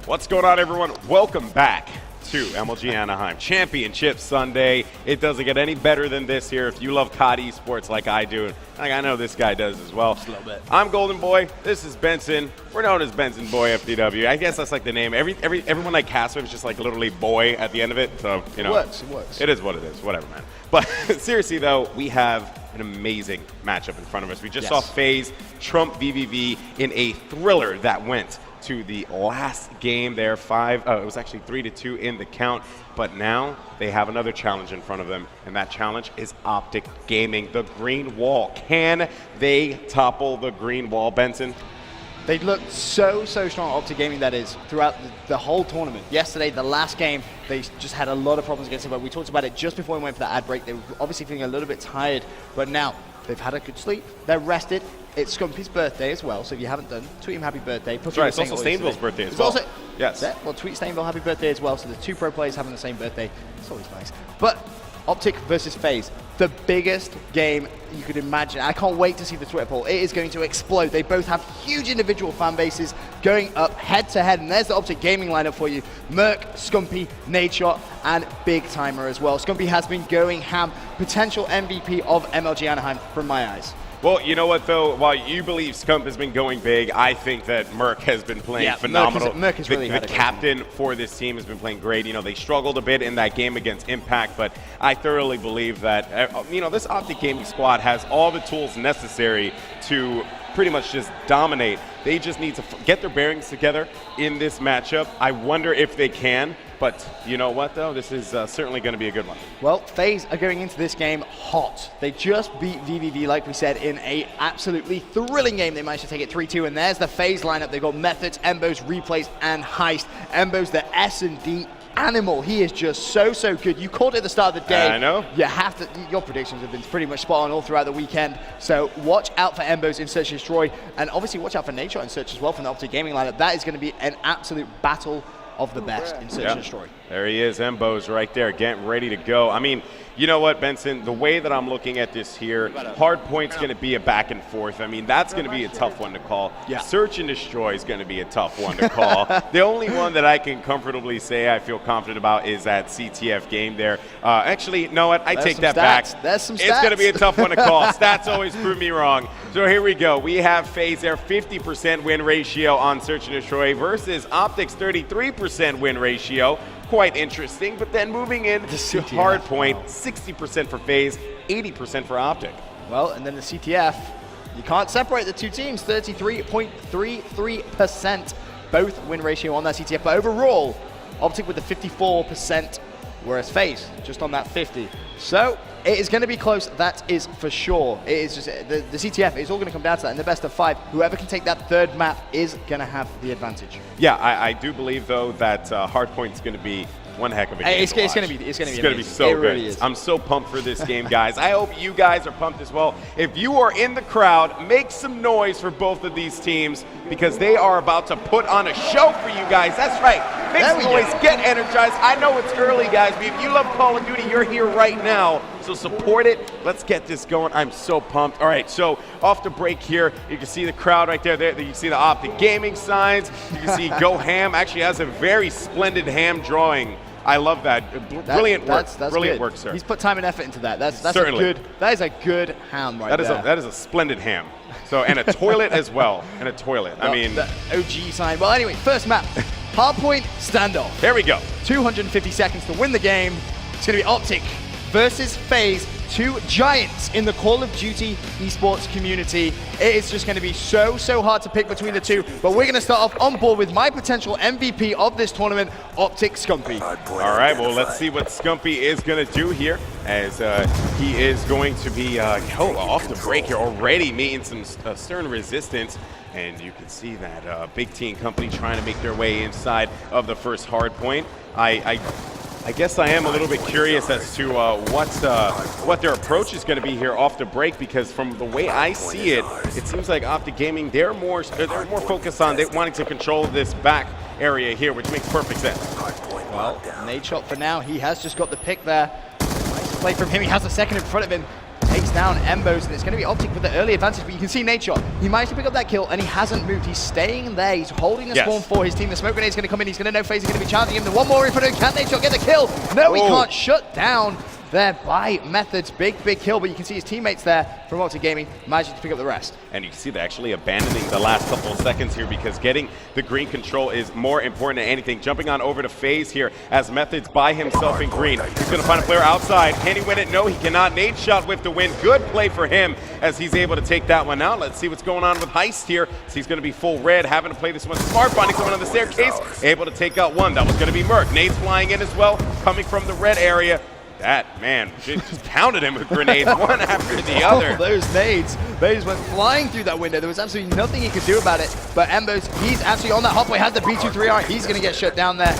What's going on, everyone? Welcome back to MLG Anaheim Championship Sunday. It doesn't get any better than this here if you love COD esports like I do. Like I know this guy does as well. Just a little bit. I'm Golden Boy. This is Benson. We're known as Benson Boy FDW. I guess that's like the name. Everyone I cast with is just like literally boy at the end of it. So, you know. It works. It is what it is. Whatever, man. But seriously, though, we have an amazing matchup in front of us. We just saw Faze trump VVV in a thriller that went to the last game there. It was actually 3-2 in the count, but now they have another challenge in front of them, and that challenge is OpTic Gaming, the green wall. Can they topple the green wall, Benson? They looked so strong, OpTic Gaming, that is, throughout the whole tournament. Yesterday, the last game, they just had a lot of problems against it, but we talked about it just before we went for the ad break. They were obviously feeling a little bit tired, but now they've had a good sleep, they're rested. It's Scumpy's birthday as well, so if you haven't done, tweet him happy birthday. That's right, it's also Stainville's birthday as well. Yes. Yeah, well, tweet Stainville happy birthday as well, so the two pro players having the same birthday. It's always nice. But OpTic versus Faze, the biggest game you could imagine. I can't wait to see the Twitter poll. It is going to explode. They both have huge individual fan bases going up head to head, and there's the OpTic Gaming lineup for you. Merc, Scumpy, Nadeshot, and Big Timer as well. Scumpy has been going ham, potential MVP of MLG Anaheim from my eyes. Well, you know what, though? While you believe Scump has been going big, I think that Merc has been playing phenomenal. Merc has really the captain for this team has been playing great. You know, they struggled a bit in that game against Impact, but I thoroughly believe that, you know, this OpTic Gaming squad has all the tools necessary to pretty much just dominate. They just need to get their bearings together in this matchup. I wonder if they can, but you know what, though? This is certainly going to be a good one. Well, Faze are going into this game hot. They just beat VVV, like we said, in a absolutely thrilling game. They managed to take it 3-2, and there's the Faze lineup. They've got Methods, Embos, Replays, and Heist. Embo's the S&D animal. He is just so good. You called it at the start of the day. I know. You have to. Your predictions have been pretty much spot on all throughout the weekend. So watch out for Embos in Search and Destroy, and obviously watch out for Nadeshot in Search as well from the OpTic Gaming lineup. That is going to be an absolute battle of the best in Search and Destroy. There he is, Embos right there, getting ready to go. I mean, you know what, Benson? The way that I'm looking at this here, Hardpoint's going to be a back and forth. I mean, that's going to be a tough one to call. Yeah. Search and Destroy is going to be a tough one to call. The only one that I can comfortably say I feel confident about is that CTF game there. Actually, you know what? I take that back. There's some stats. It's going to be a tough one to call. Stats always prove me wrong. So here we go. We have Faze there, 50% win ratio on Search and Destroy versus OpTic's 33% win ratio. Quite interesting, but then moving in to Hardpoint, 60% for Faze, 80% for OpTic. Well, and then the CTF, you can't separate the two teams, 33.33%, both win ratio on that CTF, but overall, OpTic with the 54%, whereas Faze just on that 50. So it is going to be close, that is for sure. It is just the CTF is all going to come down to that. In the best of 5, whoever can take that third map is going to have the advantage. Yeah, I do believe though that Hardpoint is going to be one heck of a game. It's going to be so it good. Really is. I'm so pumped for this game, guys. I hope you guys are pumped as well. If you are in the crowd, make some noise for both of these teams because they are about to put on a show for you guys. That's right. Make some noise, get energized. I know it's early, guys, but if you love Call of Duty, you're here right now. So support it. Let's get this going. I'm so pumped. All right, so off the break here, you can see the crowd right there. You can see the OpTic Gaming signs. You can see Go Ham actually has a very splendid ham drawing. I love that. Brilliant work. That's brilliant good. work, sir. He's put time and effort into that. That is a good ham right there. That is a splendid ham. So, and a toilet as well. And a toilet. Well, I mean, the OG sign. Well, anyway, first map, Hardpoint standoff. There we go. 250 seconds to win the game. It's going to be OpTic versus Faze, two giants in the Call of Duty esports community. It is just going to be so hard to pick between the two, but we're going to start off on board with my potential MVP of this tournament, OpTic Scumpy. All right, well, let's see what Scumpy is going to do here as he is going to be off the break here, already meeting some stern resistance. And you can see that Big Team Company trying to make their way inside of the first hard point. I guess I am a little bit curious as to what their approach is going to be here off the break, because from the way I see it, it seems like OpTic Gaming, they're more focused on wanting to control this back area here, which makes perfect sense. Well, Nadeshot for now, he has just got the pick there. Nice play from him. He has a second in front of him. Takes down Embos, and it's going to be OpTic with the early advantage, but you can see Nadeshot. He managed to pick up that kill, and he hasn't moved. He's staying there. He's holding the spawn for his team. The smoke grenade's going to come in. He's going to know Faze is going to be challenging him. The one more info. Can Nadeshot get the kill? No, he can't. Shut down there by Methods. Big kill, but you can see his teammates there from OpTic Gaming managing to pick up the rest. And you can see they're actually abandoning the last couple of seconds here because getting the green control is more important than anything. Jumping on over to Faze here as Methods by himself in green. He's going to find a player outside. Can he win it? No, he cannot. Nadeshot with the win. Good play for him as he's able to take that one out. Let's see what's going on with Heist here. So he's going to be full red, having to play this one smart, finding someone on the staircase, able to take out one. That was going to be Merc. Nades flying in as well, coming from the red area. That, man, just pounded him with grenades, one after the other. Oh, those nades, they just went flying through that window. There was absolutely nothing he could do about it. But Embos, he's actually on that hotway, had the B23R. He's going to get shut down there.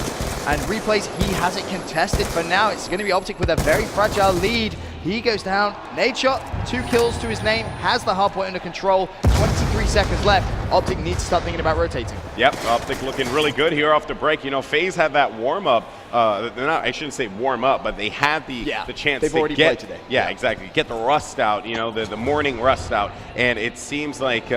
And replays, he has it contested for now. It's going to be OpTic with a very fragile lead. He goes down. Nadeshot, 2 kills to his name, has the hardpoint under control. 23 seconds left. OpTic needs to start thinking about rotating. Yep, OpTic looking really good here off the break. You know, Faze had that warm-up. I shouldn't say warm-up, but they had the chance they've to already get played today. Yeah, exactly. Get the rust out, you know, the morning rust out. And it seems like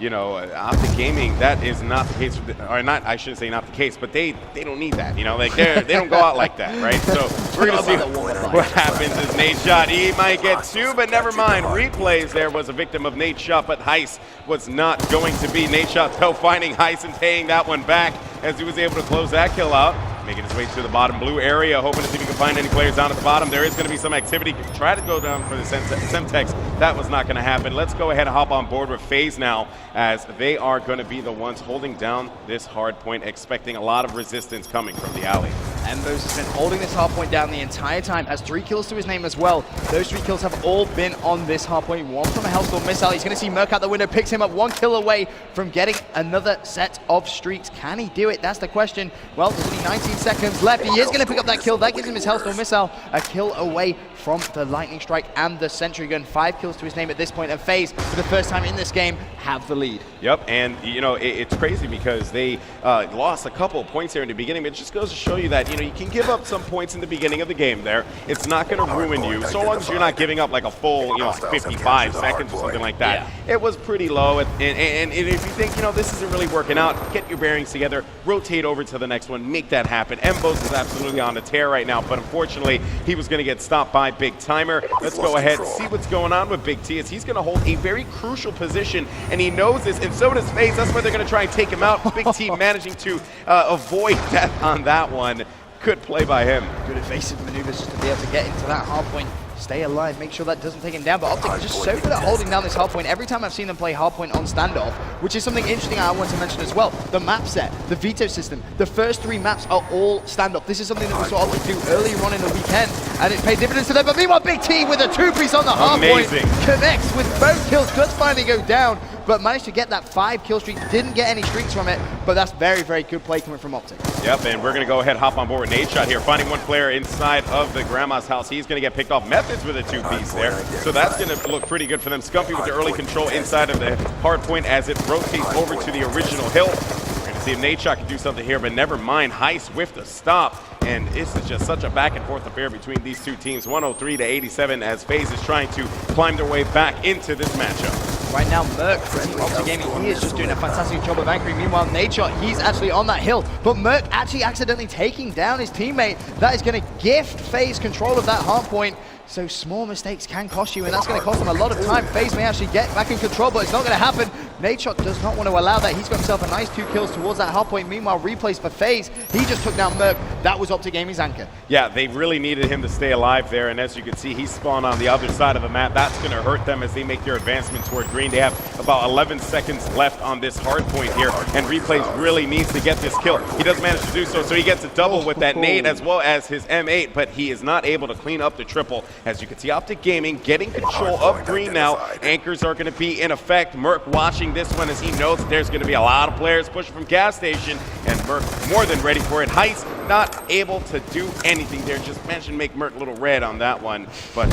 you know, OpTic Gaming, that is not the case, or not, I shouldn't say not the case, but they don't need that, you know, like they don't go out like that, right? So we're going to see what happens as Nadeshot. He might get 2, but never mind. Replays there was a victim of Nadeshot, but Heist was not going to be. Nadeshot, though, finding Heist and paying that one back as he was able to close that kill out. Making his way to the bottom blue area, hoping to see if he can find any players down at the bottom. There is going to be some activity. Try to go down for the Semtex. That was not going to happen. Let's go ahead and hop on board with Faze now, as they are going to be the ones holding down this hard point, expecting a lot of resistance coming from the alley. Embos has been holding this hard point down the entire time, has 3 kills to his name as well. Those 3 kills have all been on this hard point. 1 from a Hellstorm missile. He's going to see Merc out the window, picks him up 1 kill away from getting another set of streaks. Can he do it? That's the question. Well, there's only 19 seconds left. He is going to pick up that kill. That gives him his Hellstorm missile. A kill away from the Lightning Strike and the Sentry Gun. 5 kills to his name at this point. And Faze, for the first time in this game, have the lead. Yep, and you know, it's crazy because they lost a couple of points there in the beginning, but it just goes to show you that, you know, you can give up some points in the beginning of the game there. It's not going to ruin you, so long as you're not giving up like a full, you know, 55 seconds or something like that. Yeah. It was pretty low, and if you think, you know, this isn't really working out, get your bearings together, rotate over to the next one, make that happen. Embos is absolutely on the tear right now, but unfortunately, he was going to get stopped by Big Timer. Let's go ahead and see what's going on with Big T, as he's going to hold a very crucial position, and he knows this, and so does Faze. That's where they're going to try and take him out. Big T managing to avoid death on that one. Good play by him. Good evasive maneuvers just to be able to get into that hard point. Stay alive, make sure that doesn't take him down. But OpTic is just so good at holding down this hardpoint. Every time I've seen them play hardpoint on standoff, which is something interesting I want to mention as well. The map set, the veto system, the first 3 maps are all standoff. This is something that we saw OpTic do earlier on in the weekend, and it paid dividends to them. But meanwhile, Big T with a 2-piece on the hardpoint connects with both kills. Does finally go down, but managed to get that 5 kill streak. Didn't get any streaks from it, but that's very, very good play coming from OpTic. Yep, and we're going to go ahead and hop on board with Nadeshot here, finding 1 player inside of the grandma's house. He's going to get picked off. Methods with a 2-piece there, so that's going to look pretty good for them. Scumpy with the early control inside of the hard point as it rotates over to the original hill. We're going to see if Nadeshot can do something here, but never mind. Heist with the stop. And this is just such a back-and-forth affair between these 2 teams, 103 to 87, as Faze is trying to climb their way back into this matchup. Right now, Merc from OpTic Gaming, he is just doing a fantastic job of anchoring. Meanwhile, Nadeshot, he's actually on that hill, but Merc actually accidentally taking down his teammate. That is going to gift Faze control of that hard point. So small mistakes can cost you, and that's going to cost him a lot of time. Faze may actually get back in control, but it's not going to happen. Nadeshot does not want to allow that. He's got himself a nice 2 kills towards that hard point. Meanwhile, replays for Faze. He just took down Merc. That was OpTic Gaming's anchor. Yeah, they really needed him to stay alive there, and as you can see, he's spawned on the other side of the map. That's going to hurt them as they make their advancement toward green. They have about 11 seconds left on this hard point here, and replays really needs to get this kill. He does manage to do so, so he gets a double with that nade as well as his M8, but he is not able to clean up the triple. As you can see, OpTic Gaming getting control of green now. Anchors are going to be in effect. Merc watching this one as he knows that there's going to be a lot of players pushing from gas station, and Merc more than ready for it. Heist not able to do anything there. Just managed to make Merc a little red on that one. But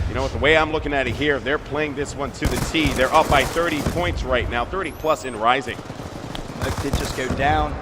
you know what, the way I'm looking at it here, they're playing this one to the T. They're up by 30 points right now, 30 plus in rising. Merc did just go down.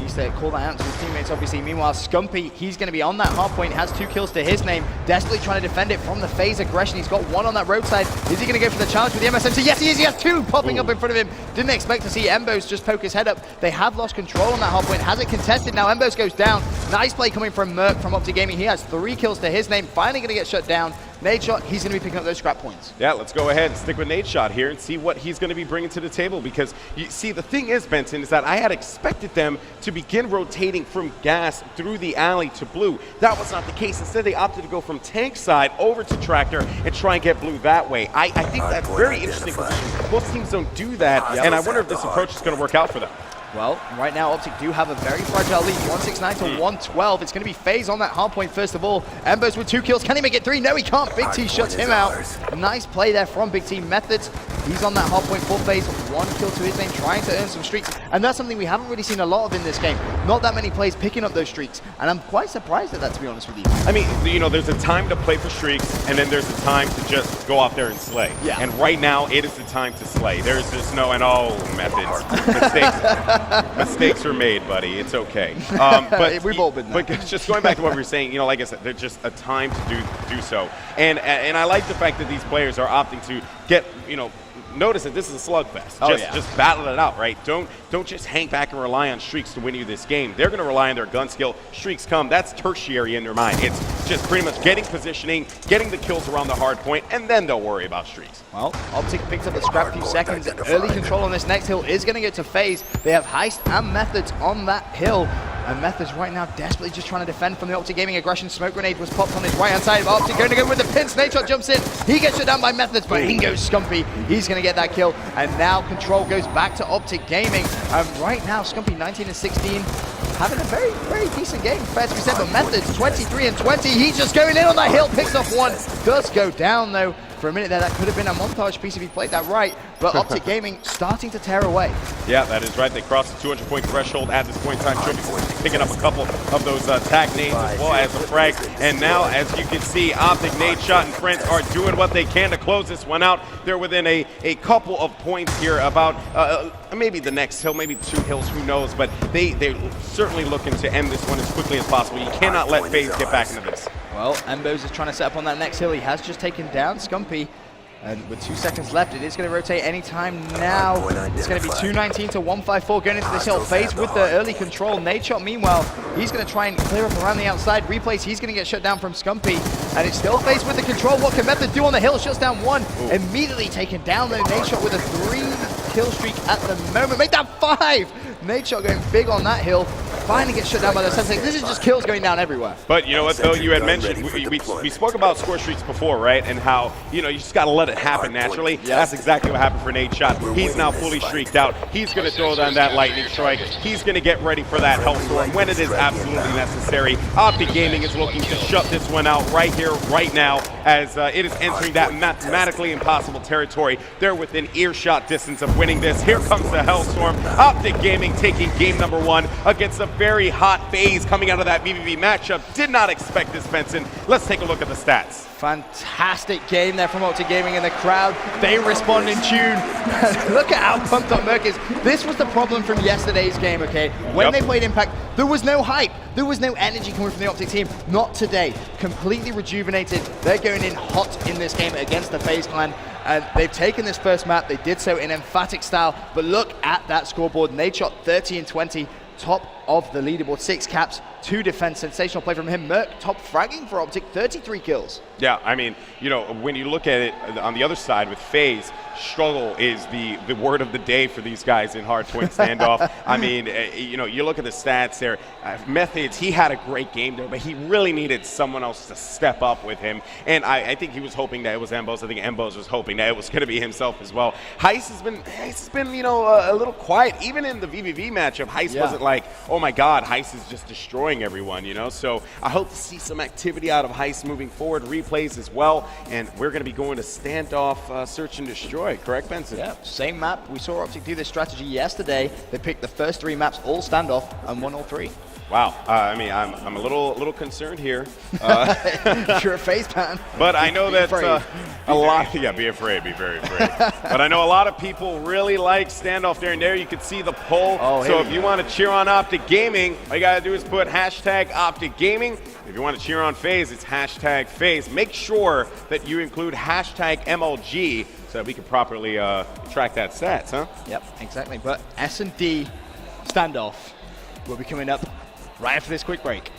needs to call that out to his teammates, obviously. Meanwhile, Scumpy, he's going to be on that hard point, has 2 kills to his name, desperately trying to defend it from the Faze aggression. He's got 1 on that roadside. Is he going to go for the challenge with the MSMC? Yes, he is. He has 2 popping up in front of him. Didn't expect to see Embos just poke his head up. They have lost control on that hard point. Has it contested now. Embos goes down. Nice play coming from Merc from OpTic Gaming. He has 3 kills to his name. Finally going to get shut down. Nadeshot, he's going to be picking up those scrap points. Yeah, let's go ahead and stick with Nadeshot here and see what he's going to be bringing to the table, because you see, the thing is, Benson, is that I had expected them to begin rotating from gas through the alley to blue. That was not the case. Instead, they opted to go from tank side over to tractor and try and get blue that way. I think that's very interesting position. Most teams don't do that, and I wonder if this approach is going to work out for them. Well, right now, OpTic do have a very fragile lead, 169 to 112. It's going to be Faze on that hard point first of all. Embos with 2 kills. Can he make it 3? No, he can't. Big T shuts him out. Nice play there from Big T. Methods, he's on that hard point for Faze. 1 kill to his name, trying to earn some streaks. And that's something we haven't really seen a lot of in this game. Not that many players picking up those streaks. And I'm quite surprised at that, to be honest with you. I mean, you know, there's a time to play for streaks, and then there's a time to just go out there and slay. Yeah. And right now, it is the time to slay. There's just no, and oh, methods. Mistakes are made, buddy. It's okay. But we've all been there. But just going back to what we were saying, you know, like I said, there's just a time to do so. And I like the fact that these players are opting to get, you know, notice that this is a slugfest. Just battle it out, right? Don't just hang back and rely on streaks to win you this game. They're going to rely on their gun skill. Streaks come. That's tertiary in their mind. It's just pretty much getting positioning, getting the kills around the hard point, and then they'll worry about streaks. Well, OpTic picked up a scrap few seconds. Early control on this next hill is going to get to Faze. They have Heist and Methods on that hill. And Methods right now desperately just trying to defend from the OpTic Gaming aggression. Smoke grenade was popped on his right-hand side of OpTic, going to go with the pin. Nadeshot jumps in. He gets shut down by Methods, but in goes Scumpy. He's going to get that kill. And now control goes back to OpTic Gaming. Right now, Scumpy 19 and 16. Having a very, very decent game, fair to be said, but Methods 23 and 20. He's just going in on that hill, picks off 1. Does go down though. For a minute there, that could have been a montage piece if he played that right, but OpTic Gaming starting to tear away. Yeah, that is right. They crossed the 200-point threshold at this point in time. Trophy picking up a couple of those tag nades as well as a frag. And now, as you can see, OpTic, Nadeshot, and friends are doing what they can to close this one out. They're within a couple of points here, about maybe the next hill, maybe 2 hills, who knows, but they're certainly looking to end this one as quickly as possible. You cannot let Faze get back into this. Well, Embos is trying to set up on that next hill. He has just taken down Scumpy. And with 2 seconds left, it is going to rotate anytime now. It's going to be 219 to 154 going into this hill. Faze with the early control. Nadeshot, meanwhile, he's going to try and clear up around the outside. Replays, he's going to get shut down from Scumpy. And it's still Faze with the control. What can Method do on the hill? Shuts down 1. Ooh. Immediately taken down though. Nadeshot with a 3-kill streak at the moment. Make that 5! Nadeshot going big on that hill. Finally gets shut down by the Sensei. This is just kills going down everywhere. But you know what, though? You had mentioned, we spoke about score streaks before, right? And how, you know, you just got to let it happen naturally. Yep. That's exactly what happened for Nadeshot. He's now fully streaked out. He's going to throw down that lightning strike. He's going to get ready for that Hellstorm when it is absolutely necessary. OpTic Gaming is looking to shut this one out right here, right now, as it is entering that mathematically impossible territory. They're within earshot distance of winning this. Here comes the Hellstorm. OpTic Gaming taking game number 1 against a very hot Faze coming out of that VVV matchup. Did not expect this, Benson. Let's take a look at the stats. Fantastic game there from OpTic Gaming, and the crowd, they respond in tune. Look at how pumped up Merc is. This was the problem from yesterday's game, okay? When they played Impact, there was no hype. There was no energy coming from the OpTic team. Not today. Completely rejuvenated. They're going in hot in this game against the Faze clan. And they've taken this first map. They did so in emphatic style. But look at that scoreboard. Nadeshot 30 and 20. Top of the leaderboard, 6 caps, 2 defense. Sensational play from him. Merc top fragging for OpTic, 33 kills. Yeah, I mean, you know, when you look at it on the other side with Faze, struggle is the word of the day for these guys in hardpoint standoff. I mean, you know, you look at the stats there. Methods, he had a great game there, but he really needed someone else to step up with him. And I think he was hoping that it was Embos. I think Embos was hoping that it was going to be himself as well. Heist has been, you know, a little quiet. Even in the VVV matchup, Heist wasn't like, oh my God, Heist is just destroying everyone, you know? So I hope to see some activity out of Heist moving forward, replays as well. And we're going to be going to standoff, search and destroy, correct, Benson? Yeah, same map. We saw OpTic do this strategy yesterday. They picked the first 3 maps, all standoff, and won all 3. Wow. I mean, I'm a little concerned here. If you're a Faze fan. But I know that a lot. Yeah, be afraid. Be very afraid. But I know a lot of people really like standoff there. You can see the poll. So if you want to cheer on OpTic Gaming, all you got to do is put hashtag OpTic Gaming. If you want to cheer on Faze, it's hashtag Faze. Make sure that you include hashtag MLG so that we can properly track that stats, huh? Yep, exactly. But S&D standoff will be coming up right after this quick break.